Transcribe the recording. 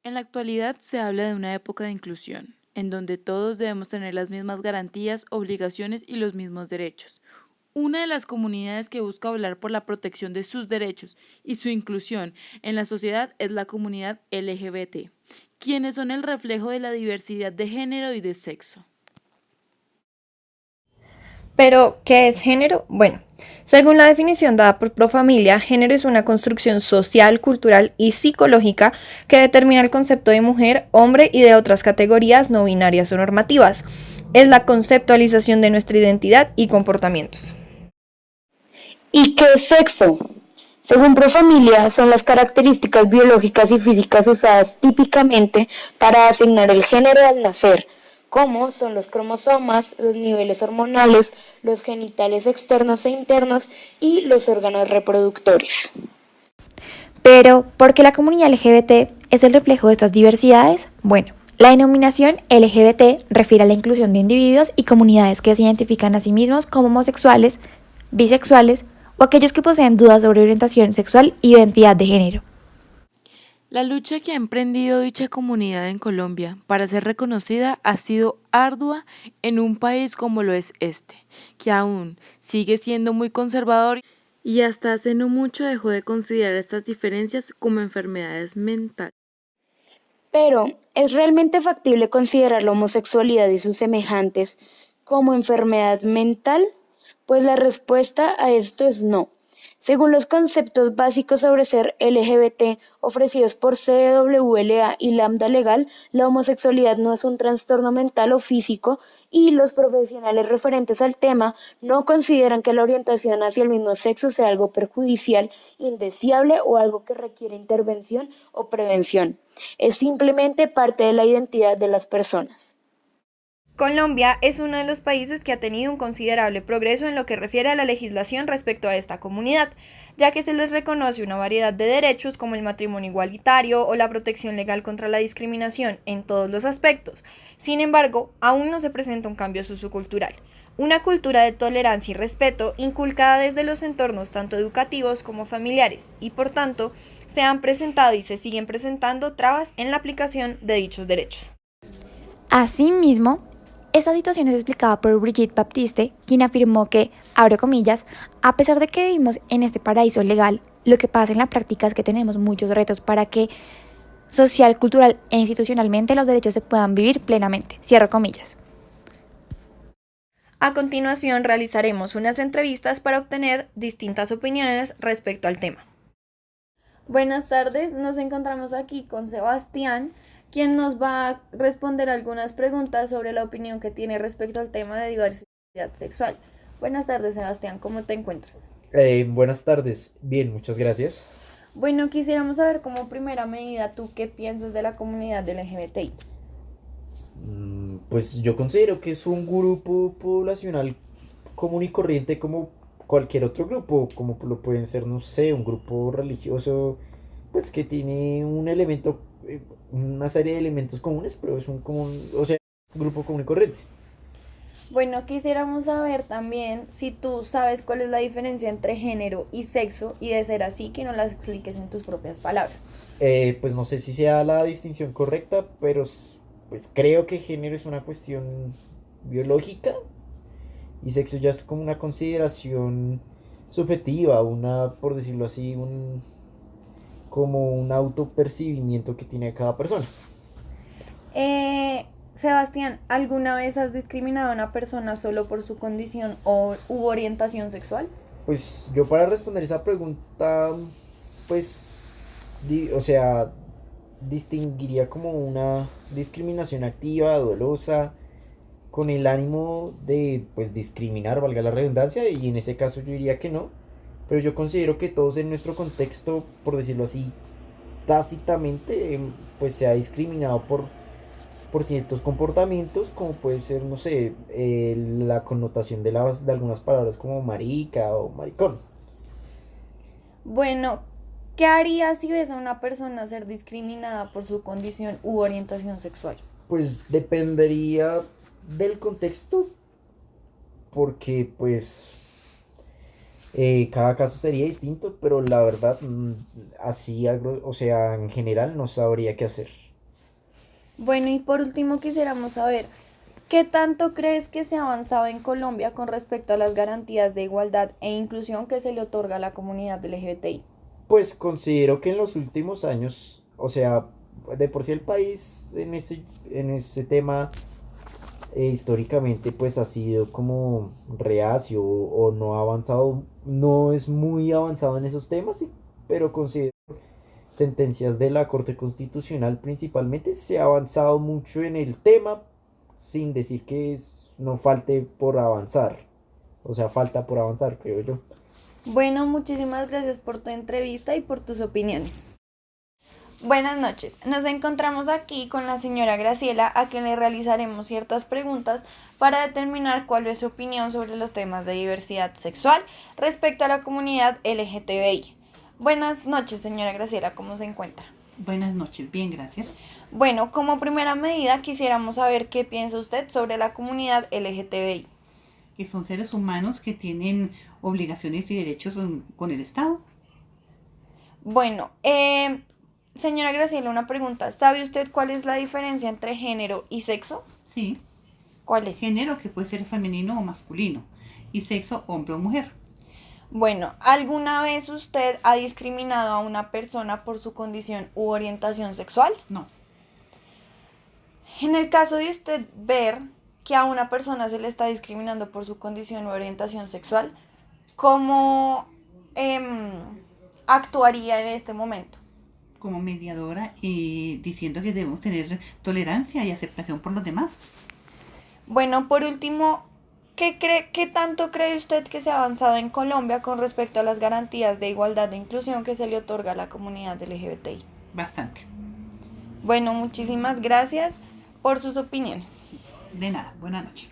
En la actualidad se habla de una época de inclusión, en donde todos debemos tener las mismas garantías, obligaciones y los mismos derechos. Una de las comunidades que busca hablar por la protección de sus derechos y su inclusión en la sociedad es la comunidad LGBT, quienes son el reflejo de la diversidad de género y de sexo. Pero, ¿qué es género? Bueno, según la definición dada por Profamilia, género es una construcción social, cultural y psicológica que determina el concepto de mujer, hombre y de otras categorías no binarias o normativas. Es la conceptualización de nuestra identidad y comportamientos. ¿Y qué es sexo? Según Profamilia, son las características biológicas y físicas usadas típicamente para asignar el género al nacer, como son los cromosomas, los niveles hormonales, los genitales externos e internos y los órganos reproductores. Pero, ¿por qué la comunidad LGBT es el reflejo de estas diversidades? Bueno, la denominación LGBT refiere a la inclusión de individuos y comunidades que se identifican a sí mismos como homosexuales, bisexuales o aquellos que poseen dudas sobre orientación sexual y identidad de género. La lucha que ha emprendido dicha comunidad en Colombia para ser reconocida ha sido ardua en un país como lo es este, que aún sigue siendo muy conservador y hasta hace no mucho dejó de considerar estas diferencias como enfermedades mentales. Pero, ¿es realmente factible considerar la homosexualidad y sus semejantes como enfermedad mental? Pues la respuesta a esto es no. Según los conceptos básicos sobre ser LGBT ofrecidos por CWLA y Lambda Legal, la homosexualidad no es un trastorno mental o físico y los profesionales referentes al tema no consideran que la orientación hacia el mismo sexo sea algo perjudicial, indeseable o algo que requiere intervención o prevención. Es simplemente parte de la identidad de las personas. Colombia es uno de los países que ha tenido un considerable progreso en lo que refiere a la legislación respecto a esta comunidad, ya que se les reconoce una variedad de derechos como el matrimonio igualitario o la protección legal contra la discriminación en todos los aspectos. Sin embargo, aún no se presenta un cambio sociocultural, una cultura de tolerancia y respeto inculcada desde los entornos tanto educativos como familiares, y por tanto se han presentado y se siguen presentando trabas en la aplicación de dichos derechos. Asimismo, esta situación es explicada por Brigitte Baptiste, quien afirmó que, abro comillas, a pesar de que vivimos en este paraíso legal, lo que pasa en la práctica es que tenemos muchos retos para que social, cultural e institucionalmente los derechos se puedan vivir plenamente. Cierro comillas. A continuación realizaremos unas entrevistas para obtener distintas opiniones respecto al tema. Buenas tardes, nos encontramos aquí con Sebastián, quien nos va a responder algunas preguntas sobre la opinión que tiene respecto al tema de diversidad sexual. Buenas tardes, Sebastián, ¿cómo te encuentras? Buenas tardes, bien, muchas gracias. Bueno, quisiéramos saber como primera medida tú qué piensas de la comunidad LGBTI. Pues yo considero que es un grupo poblacional común y corriente como cualquier otro grupo, como lo pueden ser, no sé, un grupo religioso, pues que tiene un elemento, una serie de elementos comunes, pero es un común, o sea, un grupo común y corriente. Bueno, quisiéramos saber también si tú sabes cuál es la diferencia entre género y sexo y de ser así que nos la expliques en tus propias palabras. Pues no sé si sea la distinción correcta, pero pues creo que género es una cuestión biológica y sexo ya es como una consideración subjetiva, una, por decirlo así, como un autopercibimiento que tiene cada persona. Sebastián, ¿alguna vez has discriminado a una persona solo por su condición o u orientación sexual? Pues yo para responder esa pregunta, pues, o sea, distinguiría como una discriminación activa, dolosa, con el ánimo de, pues, discriminar, valga la redundancia, y en ese caso yo diría que no, pero yo considero que todos en nuestro contexto, por decirlo así, tácitamente, pues se ha discriminado por ciertos comportamientos, como puede ser, no sé, la connotación de algunas palabras como marica o maricón. Bueno, ¿qué harías si ves a una persona ser discriminada por su condición u orientación sexual? Pues dependería del contexto, porque pues cada caso sería distinto, pero la verdad, así, o sea, en general no sabría qué hacer. Bueno, y por último quisiéramos saber, ¿qué tanto crees que se ha avanzado en Colombia con respecto a las garantías de igualdad e inclusión que se le otorga a la comunidad LGBTI? Pues considero que en los últimos años, o sea, de por sí el país en ese tema históricamente pues ha sido como reacio o no ha avanzado, no es muy avanzado en esos temas, pero considero sentencias de la Corte Constitucional principalmente se ha avanzado mucho en el tema sin decir que no falte por avanzar, o sea, falta por avanzar, creo yo. Bueno, muchísimas gracias por tu entrevista y por tus opiniones. Buenas noches. Nos encontramos aquí con la señora Graciela, a quien le realizaremos ciertas preguntas para determinar cuál es su opinión sobre los temas de diversidad sexual respecto a la comunidad LGTBI. Buenas noches, señora Graciela, ¿cómo se encuentra? Buenas noches, bien, gracias. Bueno, como primera medida quisiéramos saber qué piensa usted sobre la comunidad LGTBI. Que son seres humanos que tienen obligaciones y derechos con el Estado. Bueno, señora Graciela, una pregunta. ¿Sabe usted cuál es la diferencia entre género y sexo? Sí, ¿Cuál es? género que puede ser femenino o masculino y sexo hombre o mujer. Bueno, ¿alguna vez usted ha discriminado a una persona por su condición u orientación sexual? No, En el caso de usted ver que a una persona se le está discriminando por su condición u orientación sexual, ¿cómo actuaría en este momento? como mediadora y diciendo que debemos tener tolerancia y aceptación por los demás. Bueno, por último, ¿qué tanto cree usted que se ha avanzado en Colombia con respecto a las garantías de igualdad e inclusión que se le otorga a la comunidad LGBTI? Bastante. Bueno, muchísimas gracias por sus opiniones. De nada, buena noche.